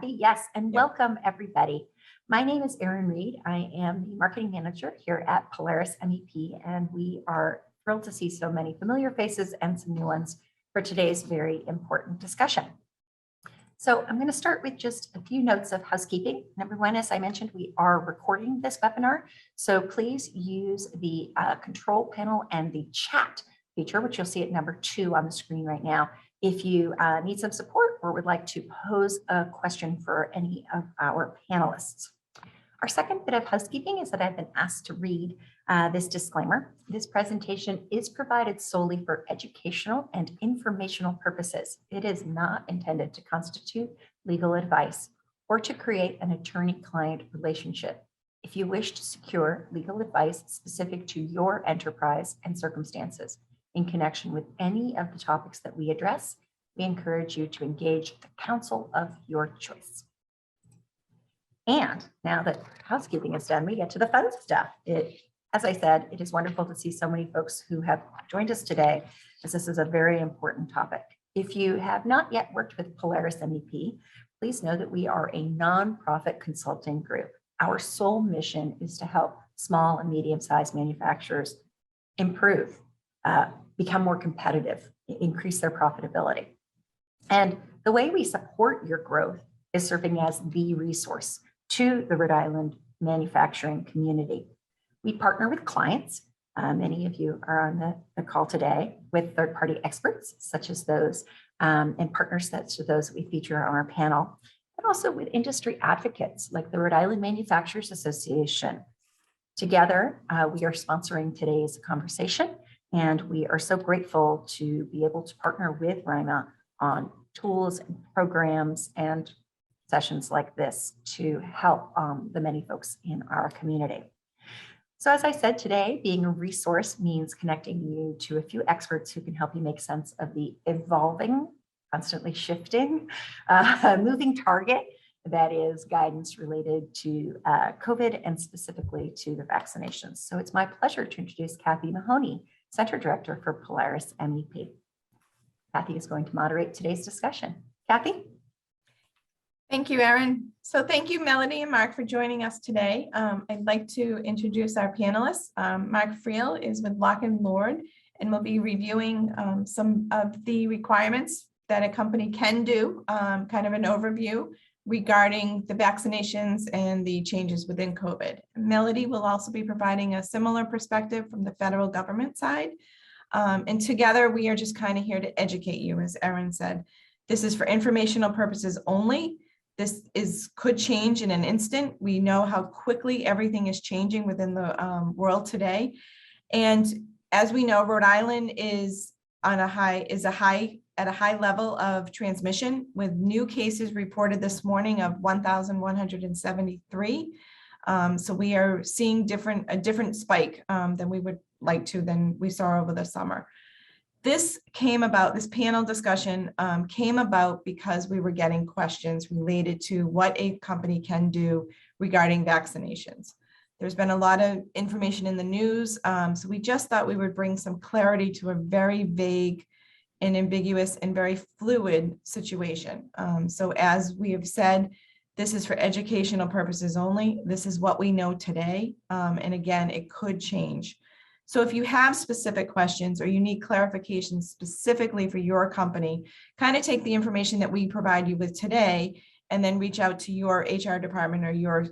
Kathy. Yes, and welcome everybody. My name is Erin Reed. I am the marketing manager here at Polaris MEP, and we are thrilled to see so many familiar faces and some new ones for today's very important discussion. So I'm going to start with just a few notes of housekeeping. Number one, as I mentioned, we are recording this webinar, so please use the control panel and the chat feature, which you'll see at number 2 on the screen right now, if you need some support or would like to pose a question for any of our panelists. Our second bit of housekeeping is that I've been asked to read this disclaimer. This presentation is provided solely for educational and informational purposes. It is not intended to constitute legal advice or to create an attorney-client relationship. If you wish to secure legal advice specific to your enterprise and circumstances in connection with any of the topics that we address, we encourage you to engage the counsel of your choice. And now that housekeeping is done, we get to the fun stuff. As I said, it is wonderful to see so many folks who have joined us today, as this is a very important topic. If you have not yet worked with Polaris MEP, please know that we are a nonprofit consulting group. Our sole mission is to help small and medium-sized manufacturers improve, become more competitive, increase their profitability. And the way we support your growth is serving as the resource to the Rhode Island manufacturing community. We partner with clients. Many of you are on the call today with third-party experts, such as those, and partners such as those we feature on our panel, and also with industry advocates like the Rhode Island Manufacturers Association. Together, we are sponsoring today's conversation, and we are so grateful to be able to partner with RIMA on tools and programs and sessions like this to help the many folks in our community. So as I said today, being a resource means connecting you to a few experts who can help you make sense of the evolving, constantly shifting, moving target that is guidance related to COVID and specifically to the vaccinations. So it's my pleasure to introduce Kathy Mahoney, Center Director for Polaris MEP. Kathy is going to moderate today's discussion. Kathy? Thank you, Erin. So thank you, Melody and Mark, for joining us today. I'd like to introduce our panelists. Mark Friel is with Locke and Lord, and we'll be reviewing some of the requirements that a company can do, kind of an overview regarding the vaccinations and the changes within COVID. Melody will also be providing a similar perspective from the federal government side. And together we are just kind of here to educate you, as Erin said. This is for informational purposes only. This could change in an instant. We know how quickly everything is changing within the world today. And as we know, Rhode Island is at a high level of transmission, with new cases reported this morning of 1,173. So we are seeing a different spike than we would like to than we saw over the summer. This panel discussion came about because we were getting questions related to what a company can do regarding vaccinations. There's been a lot of information in the news, so we just thought we would bring some clarity to a very vague and ambiguous and very fluid situation. So as we have said, this is for educational purposes only. This is what we know today, and again, it could change. So if you have specific questions or you need clarification specifically for your company, kind of take the information that we provide you with today and then reach out to your HR department or your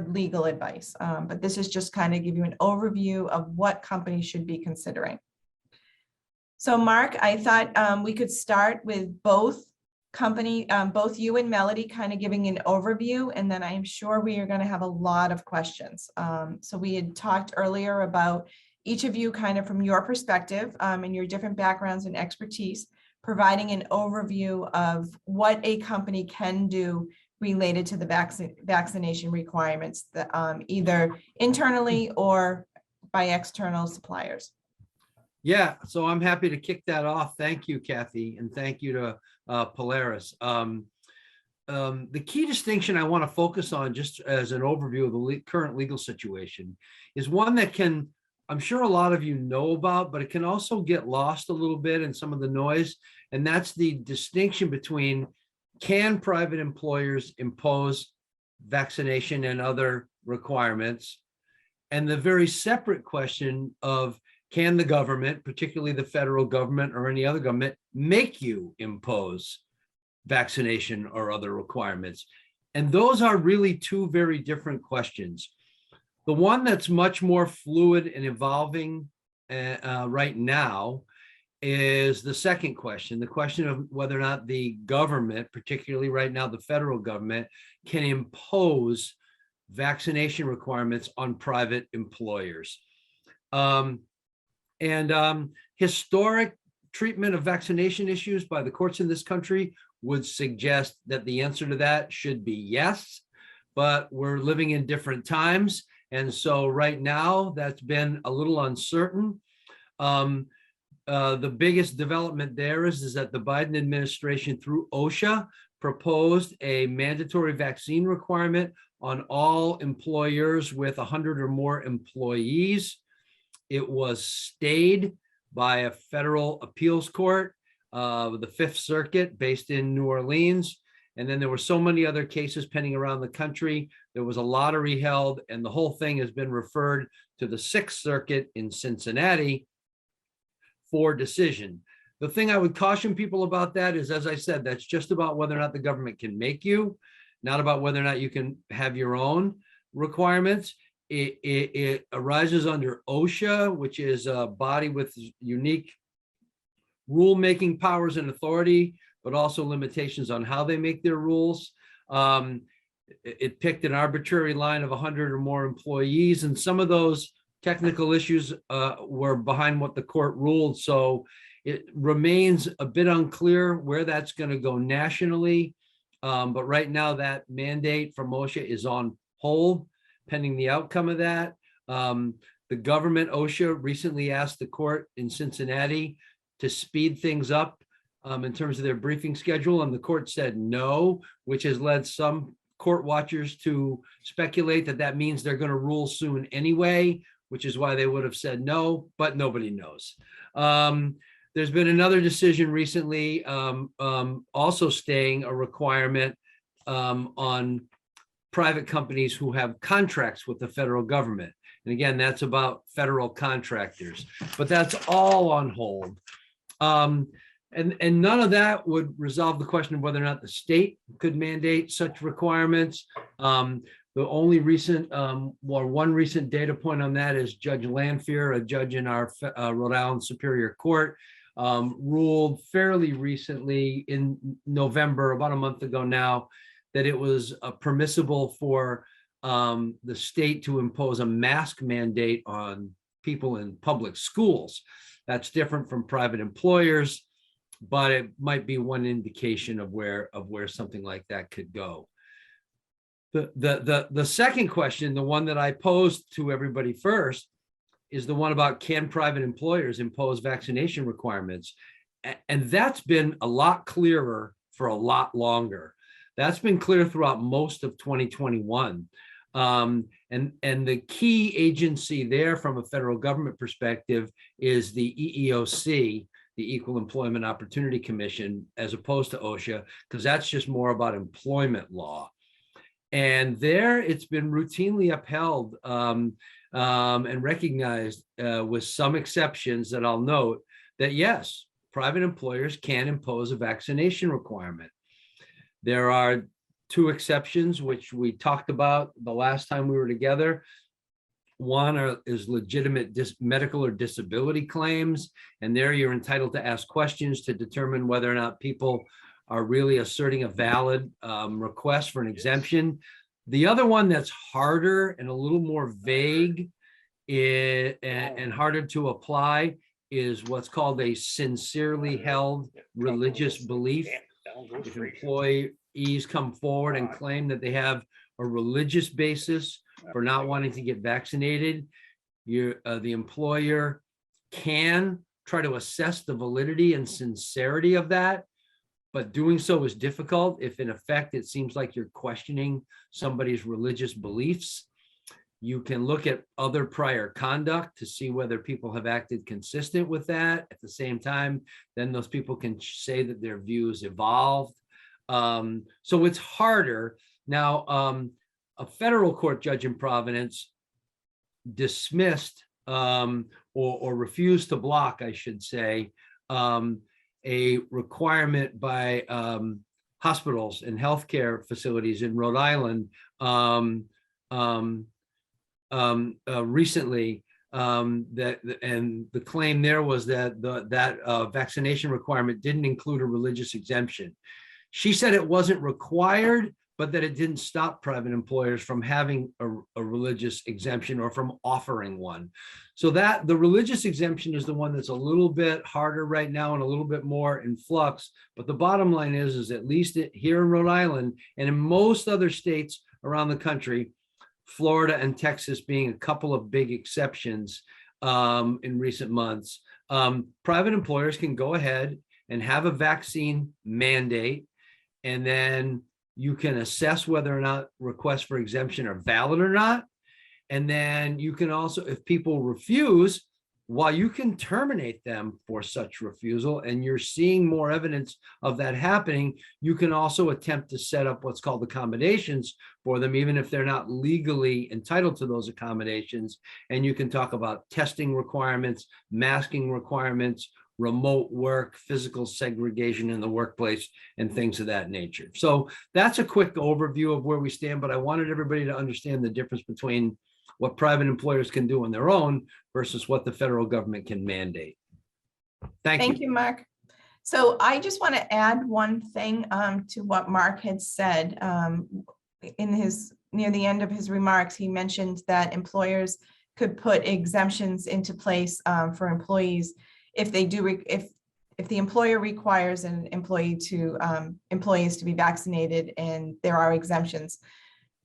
legal advice. But this is just kind of give you an overview of what companies should be considering. So Mark, I thought we could start with both you and Melody kind of giving an overview, and then I am sure we are going to have a lot of questions. So we had talked earlier about each of you kind of from your perspective and your different backgrounds and expertise, providing an overview of what a company can do related to the vaccination requirements, that, either internally or by external suppliers. Yeah, so I'm happy to kick that off. Thank you, Kathy, and thank you to Polaris. The key distinction I want to focus on, just as an overview of the current legal situation, is one that I'm sure a lot of you know about, but it can also get lost a little bit in some of the noise, and that's the distinction between can private employers impose vaccination and other requirements? And the very separate question of, can the government, particularly the federal government or any other government, make you impose vaccination or other requirements? And those are really two very different questions. The one that's much more fluid and evolving right now is the second question, the question of whether or not the government, particularly right now, the federal government, can impose vaccination requirements on private employers. Historic treatment of vaccination issues by the courts in this country would suggest that the answer to that should be yes, but we're living in different times. And so right now that's been a little uncertain. The biggest development there is that the Biden administration through OSHA proposed a mandatory vaccine requirement on all employers with 100 or more employees. It was stayed by a federal appeals court, the Fifth Circuit based in New Orleans. And then there were so many other cases pending around the country. There was a lottery held, and the whole thing has been referred to the Sixth Circuit in Cincinnati for decision. The thing I would caution people about that is, as I said, that's just about whether or not the government can make you, not about whether or not you can have your own requirements. It arises under OSHA, which is a body with unique rulemaking powers and authority, but also limitations on how they make their rules. It picked an arbitrary line of 100 or more employees, and some of those technical issues were behind what the court ruled. So it remains a bit unclear where that's going to go nationally. But right now that mandate from OSHA is on hold pending the outcome of that. The government, OSHA, recently asked the court in Cincinnati to speed things up in terms of their briefing schedule, and the court said no, which has led some court watchers to speculate that that means they're going to rule soon anyway, which is why they would have said no, but nobody knows. There's been another decision recently also staying a requirement on private companies who have contracts with the federal government. And again, that's about federal contractors, but that's all on hold. And none of that would resolve the question of whether or not the state could mandate such requirements. The only recent, one recent data point on that is Judge Lanphier, a judge in our Rhode Island Superior Court, ruled fairly recently in November, about a month ago now, that it was permissible for the state to impose a mask mandate on people in public schools. That's different from private employers, but it might be one indication of where something like that could go. The second question, the one that I posed to everybody first, is the one about, can private employers impose vaccination requirements? And that's been a lot clearer for a lot longer. That's been clear throughout most of 2021. And the key agency there from a federal government perspective is the EEOC, the Equal Employment Opportunity Commission, as opposed to OSHA, because that's just more about employment law. And there it's been routinely upheld and recognized with some exceptions that I'll note, that yes, private employers can impose a vaccination requirement. There are two exceptions, which we talked about the last time we were together. One is legitimate medical or disability claims. And there you're entitled to ask questions to determine whether or not people are really asserting a valid request for an exemption. The other one that's harder and a little more vague and harder to apply is what's called a sincerely held religious belief. If employees come forward and claim that they have a religious basis for not wanting to get vaccinated, the employer can try to assess the validity and sincerity of that, but doing so is difficult if in effect it seems like you're questioning somebody's religious beliefs. You can look at other prior conduct to see whether people have acted consistent with that. At the same time, then those people can say that their views evolved. So it's harder. Now, a federal court judge in Providence dismissed or refused to block, I should say, a requirement by hospitals and healthcare facilities in Rhode Island recently. And the claim there was that that vaccination requirement didn't include a religious exemption. She said it wasn't required, but that it didn't stop private employers from having a religious exemption or from offering one. So that the religious exemption is the one that's a little bit harder right now and a little bit more in flux. But the bottom line is at least here in Rhode Island and in most other states around the country, Florida and Texas being a couple of big exceptions in recent months, private employers can go ahead and have a vaccine mandate, and then you can assess whether or not requests for exemption are valid or not. And then you can also, if people refuse, while you can terminate them for such refusal, and you're seeing more evidence of that happening, you can also attempt to set up what's called accommodations for them, even if they're not legally entitled to those accommodations. And you can talk about testing requirements, masking requirements, remote work, physical segregation in the workplace, and things of that nature. So that's a quick overview of where we stand, but I wanted everybody to understand the difference between what private employers can do on their own versus what the federal government can mandate. Thank you, Mark. So I just want to add one thing to what Mark had said in his near the end of his remarks. He mentioned that employers could put exemptions into place for employees if they do if the employer requires an employee to employees to be vaccinated, and there are exemptions.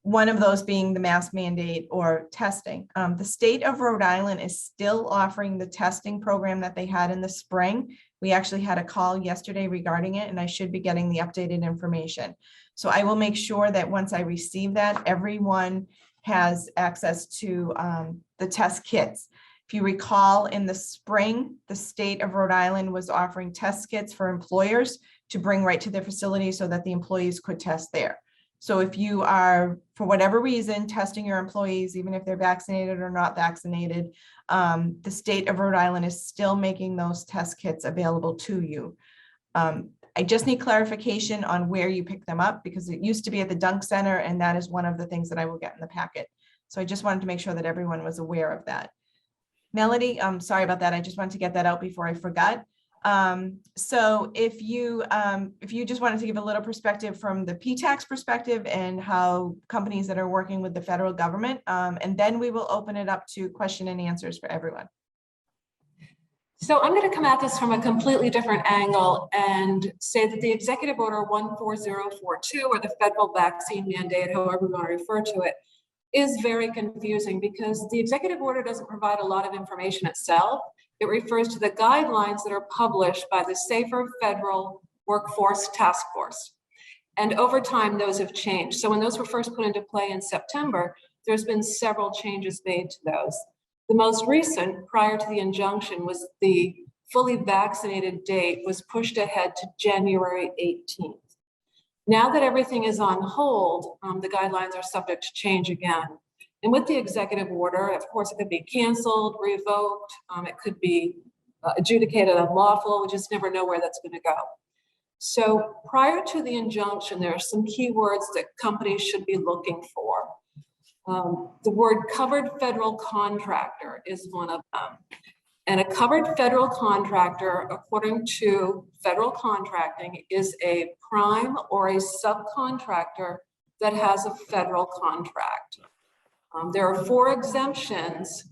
One of those being the mask mandate or testing. The state of Rhode Island is still offering the testing program that they had in the spring. We actually had a call yesterday regarding it, and I should be getting the updated information. So I will make sure that once I receive that, everyone has access to the test kits. If you recall, in the spring, the state of Rhode Island was offering test kits for employers to bring right to their facility so that the employees could test there. So if you are, for whatever reason, testing your employees, even if they're vaccinated or not vaccinated, the state of Rhode Island is still making those test kits available to you. I just need clarification on where you pick them up, because it used to be at the Dunk Center, and that is one of the things that I will get in the packet. So I just wanted to make sure that everyone was aware of that. Melody, I'm sorry about that. I just wanted to get that out before I forgot. So if you just wanted to give a little perspective from the P-tax perspective and how companies that are working with the federal government, and then we will open it up to question and answers for everyone. So I'm going to come at this from a completely different angle and say that the Executive Order 14042, or the federal vaccine mandate, however we want to refer to it, is very confusing because the executive order doesn't provide a lot of information itself. It refers to the guidelines that are published by the Safer Federal Workforce Task Force. And over time, those have changed. So when those were first put into play in September, there's been several changes made to those. The most recent, prior to the injunction, was the fully vaccinated date was pushed ahead to January 18th. Now that everything is on hold, the guidelines are subject to change again. And with the executive order, of course, it could be canceled, revoked, it could be adjudicated unlawful. We just never know where that's going to go. So prior to the injunction, there are some keywords that companies should be looking for. The word covered federal contractor is one of them. And a covered federal contractor, according to federal contracting, is a prime or a subcontractor that has a federal contract. There are 4 exemptions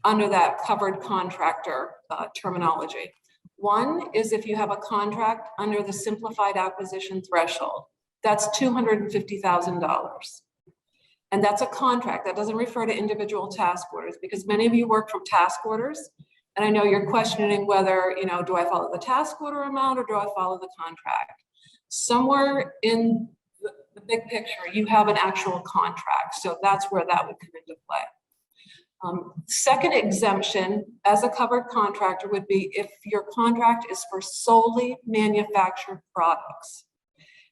under that covered contractor terminology. One is if you have a contract under the simplified acquisition threshold. That's $250,000. And that's a contract. That doesn't refer to individual task orders, because many of you work from task orders. And I know you're questioning whether, do I follow the task order amount or do I follow the contract? Somewhere in the big picture, you have an actual contract. So that's where that would come into play. Second exemption as a covered contractor would be if your contract is for solely manufactured products.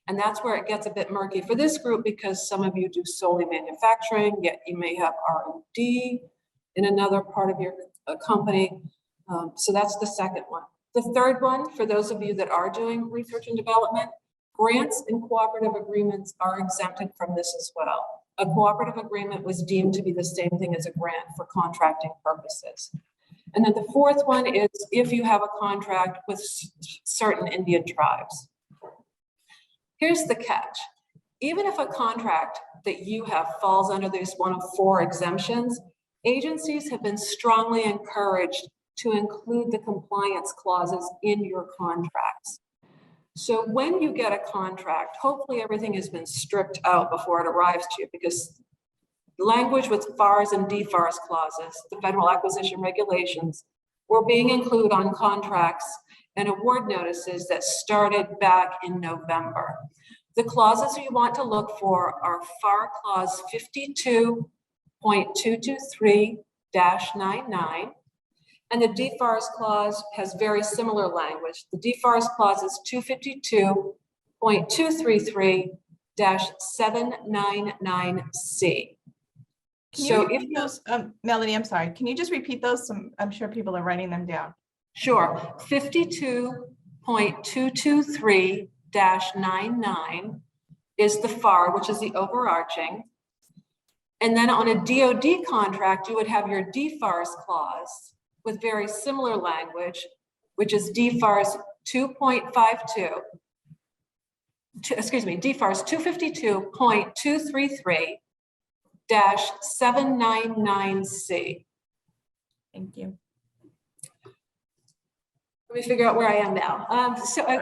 And that's where it gets a bit murky for this group, because some of you do solely manufacturing, yet you may have R&D in another part of your company. So that's the second one. The third one, for those of you that are doing research and development, grants and cooperative agreements are exempted from this as well. A cooperative agreement was deemed to be the same thing as a grant for contracting purposes. And then the fourth one is if you have a contract with certain Indian tribes. Here's the catch. Even if a contract that you have falls under this one of 4 exemptions, agencies have been strongly encouraged to include the compliance clauses in your contracts. So when you get a contract, hopefully everything has been stripped out before it arrives to you, because language with FARs and DFARS clauses, the Federal Acquisition Regulations, were being included on contracts and award notices that started back in November. The clauses you want to look for are FAR Clause 52.223-99, and the DFARS clause has very similar language. The DFARS clause is 252.233-799C. Can you So repeat those, Melanie, I'm sorry, can you just repeat those? I'm sure people are writing them down. Sure, 52.223-99 is the FAR, which is the overarching. And then on a DoD contract, you would have your DFARS clause with very similar language, which is DFARS 2.52, DFARS 252.233-799C. Thank you. Let me figure out where I am now.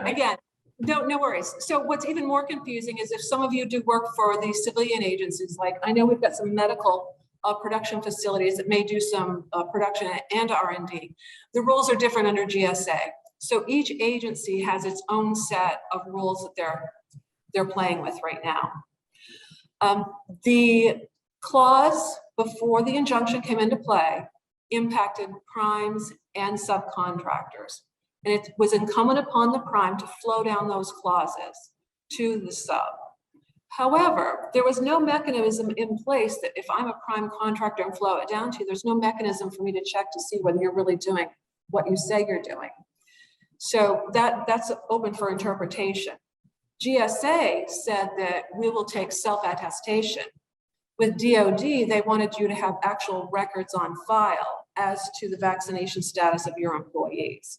Again, no worries. So what's even more confusing is if some of you do work for the civilian agencies, like I know we've got some medical production facilities that may do some production and R&D. The rules are different under GSA. So each agency has its own set of rules that they're playing with right now. The clause before the injunction came into play impacted primes and subcontractors. And it was incumbent upon the prime to flow down those clauses to the sub. However, there was no mechanism in place that if I'm a prime contractor and flow it down to you, there's no mechanism for me to check to see whether you're really doing what you say you're doing. So that's open for interpretation. GSA said that we will take self-attestation. With DoD, they wanted you to have actual records on file as to the vaccination status of your employees.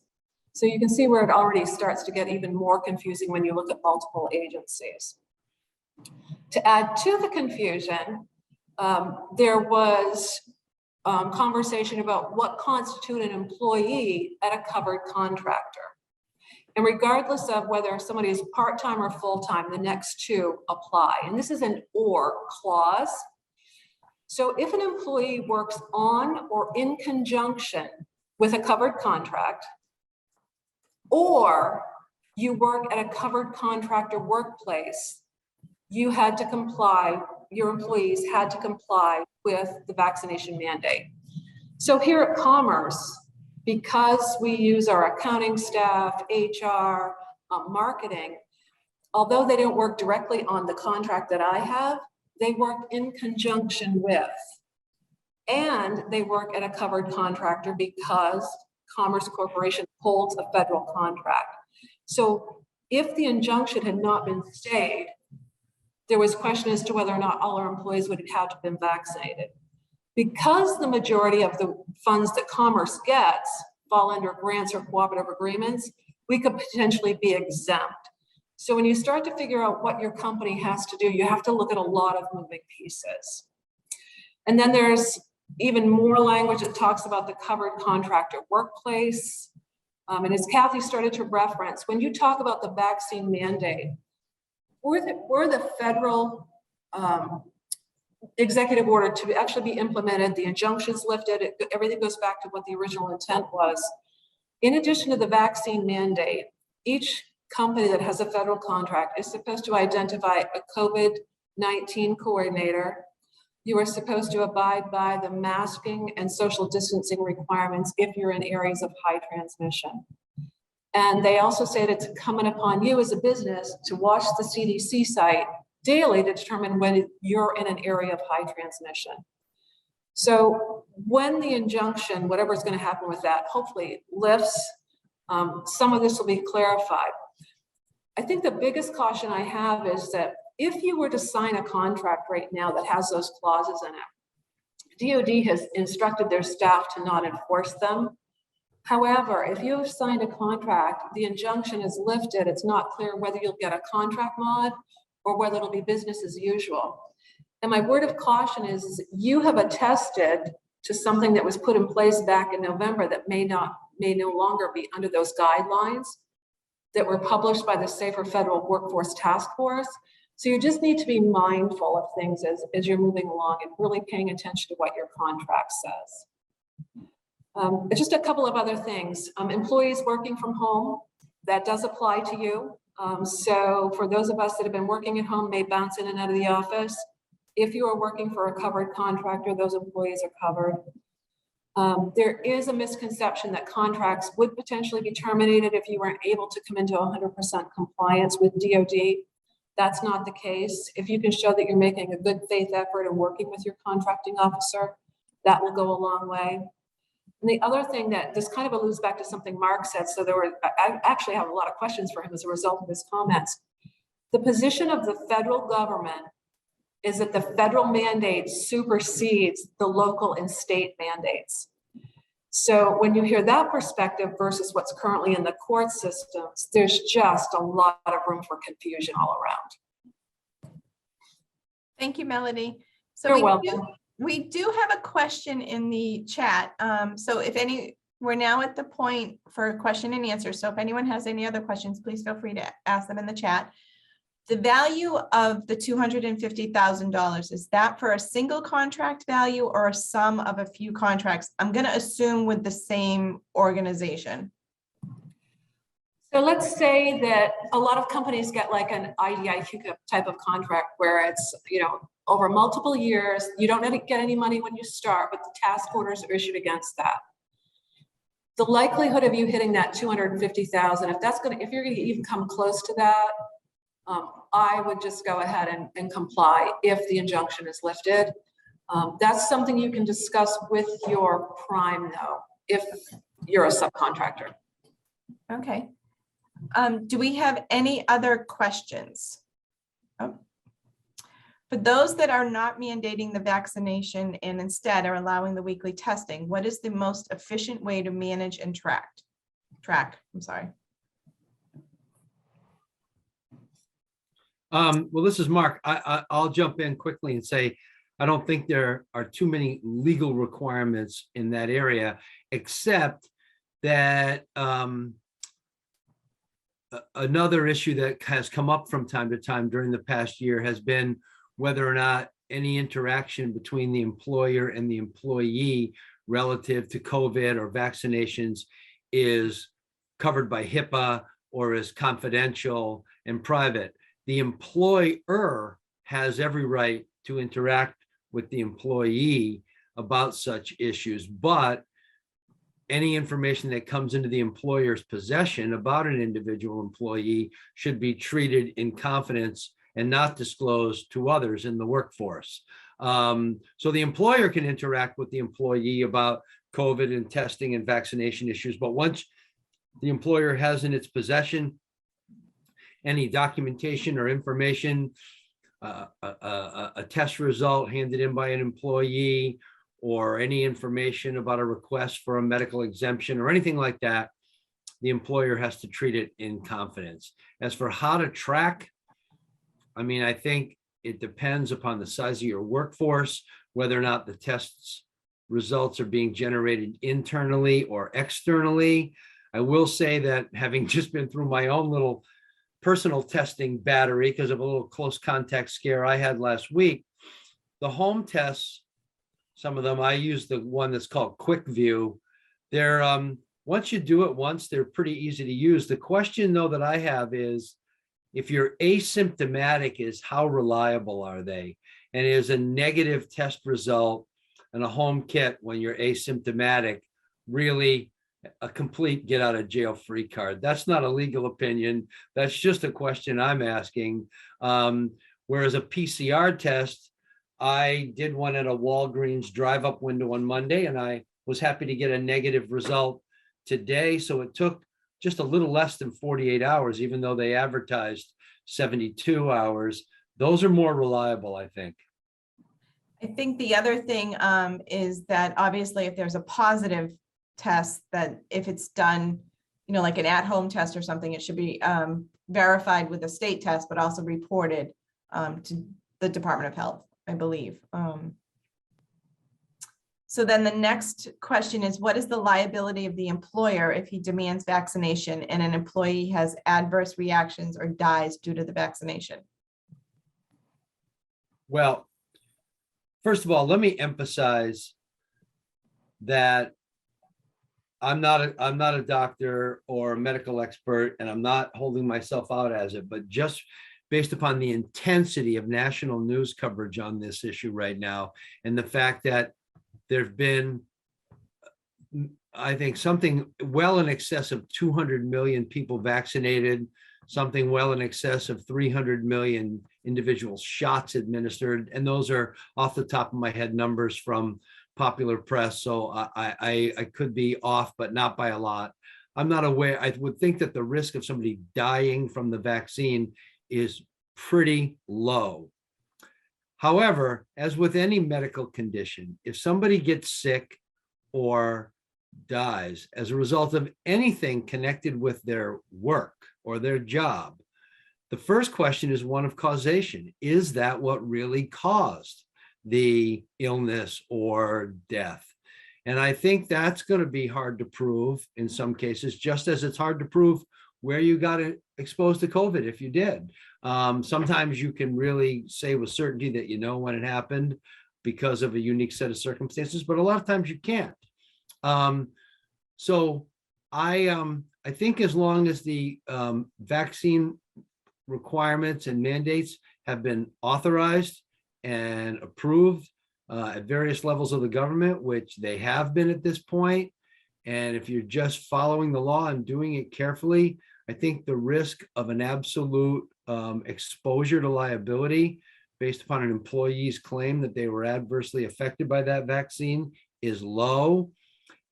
So you can see where it already starts to get even more confusing when you look at multiple agencies. To add to the confusion, there was conversation about what constitutes an employee at a covered contractor. And regardless of whether somebody is part-time or full-time, the next two apply. And this is an or clause. So if an employee works on or in conjunction with a covered contract, or you work at a covered contractor workplace, you had to comply, your employees had to comply with the vaccination mandate. So here at Commerce, because we use our accounting staff, HR, marketing, although they don't work directly on the contract that I have, they work in conjunction with, and they work at a covered contractor because Commerce Corporation holds a federal contract. So if the injunction had not been stayed, there was question as to whether or not all our employees would have to been vaccinated. Because the majority of the funds that Commerce gets fall under grants or cooperative agreements, we could potentially be exempt. So when you start to figure out what your company has to do, you have to look at a lot of moving pieces. And then there's even more language that talks about the covered contractor workplace. And as Kathy started to reference, when you talk about the vaccine mandate, were the federal executive order to actually be implemented, the injunctions lifted, everything goes back to what the original intent was. In addition to the vaccine mandate, each company that has a federal contract is supposed to identify a COVID-19 coordinator. You are supposed to abide by the masking and social distancing requirements if you're in areas of high transmission. And they also say that it's incumbent upon you as a business to watch the CDC site daily to determine when you're in an area of high transmission. So when the injunction, whatever is going to happen with that, hopefully lifts, some of this will be clarified. I think the biggest caution I have is that if you were to sign a contract right now that has those clauses in it, DOD has instructed their staff to not enforce them. However, if you have signed a contract, the injunction is lifted, it's not clear whether you'll get a contract mod or whether it'll be business as usual. And my word of caution is you have attested to something that was put in place back in November that may no longer be under those guidelines that were published by the Safer Federal Workforce Task Force. So you just need to be mindful of things as you're moving along and really paying attention to what your contract says. Just a couple of other things. Employees working from home, that does apply to you. So for those of us that have been working at home, may bounce in and out of the office. If you are working for a covered contractor, those employees are covered. There is a misconception that contracts would potentially be terminated if you weren't able to come into 100% compliance with DOD. That's not the case. If you can show that you're making a good faith effort and working with your contracting officer, that will go a long way. And the other thing that this kind of alludes back to something Mark said, so I actually have a lot of questions for him as a result of his comments. The position of the federal government is that the federal mandate supersedes the local and state mandates. So when you hear that perspective versus what's currently in the court systems, there's just a lot of room for confusion all around. Thank you, Melody. So You're welcome. We do have a question in the chat. So we're now at the point for question and answer. So if anyone has any other questions, please feel free to ask them in the chat. The value of the $250,000, is that for a single contract value or a sum of a few contracts? I'm going to assume with the same organization. So let's say that a lot of companies get like an IDIQ type of contract where it's, over multiple years, you don't get any money when you start, but the task orders are issued against that. The likelihood of you hitting that $250,000, if you're going to even come close to that, I would just go ahead and comply if the injunction is lifted. That's something you can discuss with your prime though, if you're a subcontractor. Okay. Do we have any other questions? Oh. For those that are not mandating the vaccination and instead are allowing the weekly testing, what is the most efficient way to manage and track? I'm sorry. Well, this is Mark. I'll jump in quickly and say, I don't think there are too many legal requirements in that area, except that another issue that has come up from time to time during the past year has been whether or not any interaction between the employer and the employee relative to COVID or vaccinations is covered by HIPAA or is confidential and private. The employer has every right to interact with the employee about such issues, but any information that comes into the employer's possession about an individual employee should be treated in confidence and not disclosed to others in the workforce. So the employer can interact with the employee about COVID and testing and vaccination issues, but once the employer has in its possession any documentation or information, a test result handed in by an employee, or any information about a request for a medical exemption or anything like that, the employer has to treat it in confidence. As for how to track, I mean, I think it depends upon the size of your workforce, whether or not the tests results are being generated internally or externally. I will say that having just been through my own little personal testing battery because of a little close contact scare I had last week, the home tests, some of them, I use the one that's called Quick View. They're, once you do it once, they're pretty easy to use. The question though that I have is, if you're asymptomatic, is how reliable are they? And is a negative test result and a home kit when you're asymptomatic really a complete get out of jail free card. That's not a legal opinion. That's just a question I'm asking. Whereas a PCR test, I did one at a Walgreens drive-up window on Monday, and I was happy to get a negative result today. So it took just a little less than 48 hours, even though they advertised 72 hours. Those are more reliable, I think. I think the other thing is that obviously if there's a positive test, that if it's done, you know, like an at-home test or something, it should be verified with a state test, but also reported to the Department of Health, I believe. So then the next question is, what is the liability of the employer if he demands vaccination and an employee has adverse reactions or dies due to the vaccination? Well, first of all, let me emphasize that I'm not a doctor or a medical expert, and I'm not holding myself out as it, but just based upon the intensity of national news coverage on this issue right now, and the fact that there've been, I think, something well in excess of 200 million people vaccinated, something well in excess of 300 million individual shots administered. And those are off the top of my head numbers from popular press. So I could be off, but not by a lot. I'm not aware. I would think that the risk of somebody dying from the vaccine is pretty low. However, as with any medical condition, if somebody gets sick or dies as a result of anything connected with their work or their job, the first question is one of causation. Is that what really caused the illness or death? And I think that's going to be hard to prove in some cases, just as it's hard to prove where you got exposed to COVID if you did. Sometimes you can really say with certainty that you know when it happened because of a unique set of circumstances, but a lot of times you can't. So I think as long as the vaccine requirements and mandates have been authorized and approved at various levels of the government, which they have been at this point, and if you're just following the law and doing it carefully, I think the risk of an absolute exposure to liability based upon an employee's claim that they were adversely affected by that vaccine is low.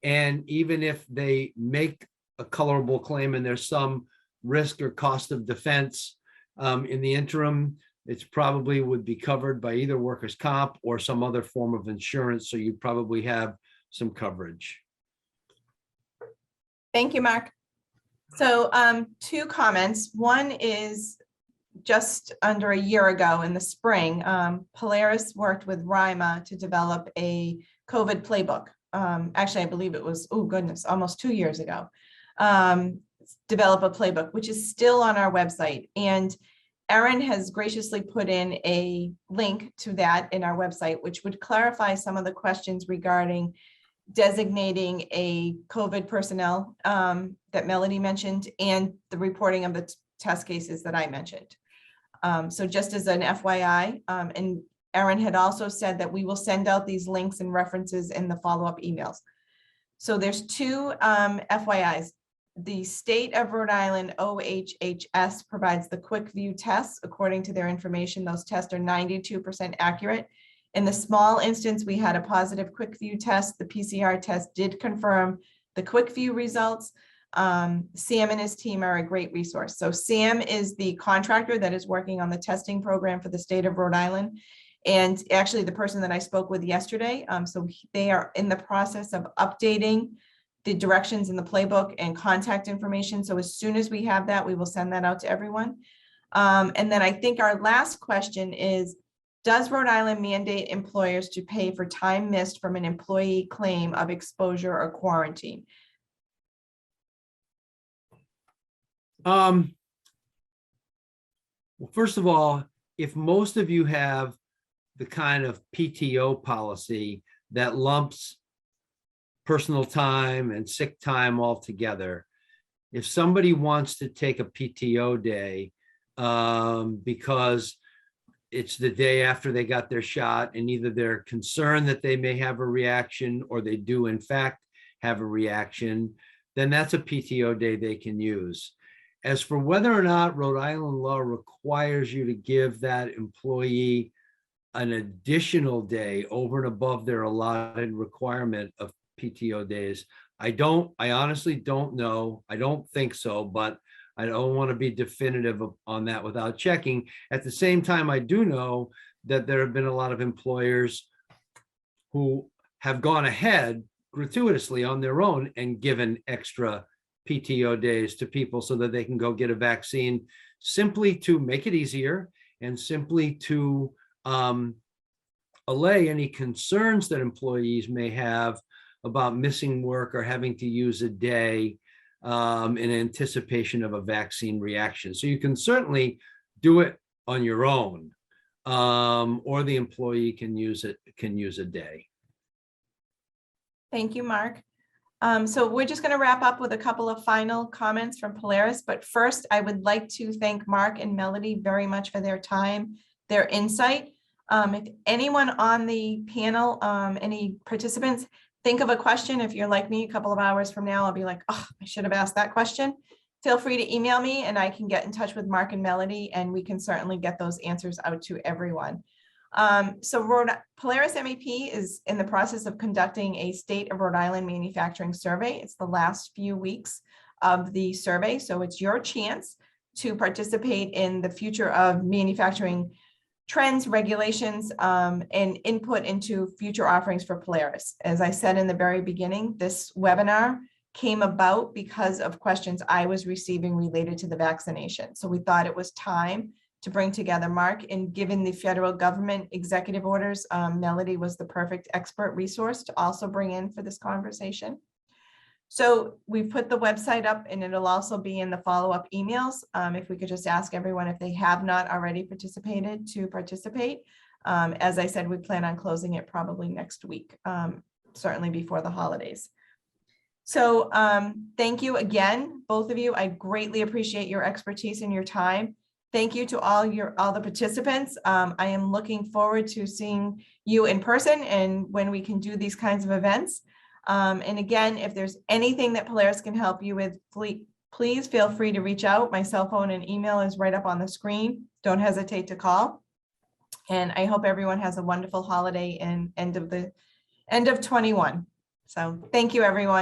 And even if they make a colorable claim and there's some risk or cost of defense in the interim, it's probably would be covered by either workers' comp or some other form of insurance. So you probably have some coverage. Thank you, Mark. So 2 comments. One is just under a year ago in the spring, Polaris worked with RIMA to develop a COVID playbook. Actually, I believe it was, oh goodness, almost 2 years ago. Develop a playbook, which is still on our website. And Erin has graciously put in a link to that in our website, which would clarify some of the questions regarding designating a COVID personnel that Melody mentioned and the reporting of the test cases that I mentioned. So just as an FYI, and Erin had also said that we will send out these links and references in the follow-up emails. So there's 2 FYIs. The state of Rhode Island OHHS provides the quick view tests. According to their information, those tests are 92% accurate. In the small instance, we had a positive quick view test. The PCR test did confirm the quick view results. Sam and his team are a great resource. So Sam is the contractor that is working on the testing program for the state of Rhode Island. And actually the person that I spoke with yesterday, so they are in the process of updating the directions in the playbook and contact information. So as soon as we have that, we will send that out to everyone. And then I think our last question is, does Rhode Island mandate employers to pay for time missed from an employee claim of exposure or quarantine? Well, first of all, if most of you have the kind of PTO policy that lumps personal time and sick time all together, if somebody wants to take a PTO day because it's the day after they got their shot and either they're concerned that they may have a reaction or they do in fact have a reaction, then that's a PTO day they can use. As for whether or not Rhode Island law requires you to give that employee an additional day over and above their allotted requirement of PTO days, I honestly don't know. I don't think so, but I don't want to be definitive on that without checking. At the same time, I do know that there have been a lot of employers who have gone ahead gratuitously on their own and given extra PTO days to people so that they can go get a vaccine, simply to make it easier and simply to allay any concerns that employees may have about missing work or having to use a day in anticipation of a vaccine reaction. So you can certainly do it on your own, or the employee can use a day. Thank you, Mark. So we're just going to wrap up with a couple of final comments from Polaris. But first, I would like to thank Mark and Melody very much for their time, their insight. If anyone on the panel, any participants, think of a question. If you're like me, a couple of hours from now, I'll be like, oh, I should have asked that question. Feel free to email me and I can get in touch with Mark and Melody, and we can certainly get those answers out to everyone. So Polaris MEP is in the process of conducting a state of Rhode Island manufacturing survey. It's the last few weeks of the survey. So it's your chance to participate in the future of manufacturing trends, regulations, and input into future offerings for Polaris. As I said in the very beginning, this webinar came about because of questions I was receiving related to the vaccination. So we thought it was time to bring together Mark, and given the federal government executive orders, Melody was the perfect expert resource to also bring in for this conversation. So we put the website up and it'll also be in the follow-up emails. If we could just ask everyone if they have not already participated to participate. As I said, we plan on closing it probably next week, certainly before the holidays. So thank you again, both of you. I greatly appreciate your expertise and your time. Thank you to all the participants. I am looking forward to seeing you in person and when we can do these kinds of events. And again, if there's anything that Polaris can help you with, please feel free to reach out. My cell phone and email is right up on the screen. Don't hesitate to call. And I hope everyone has a wonderful holiday and end of 21. So thank you, everyone.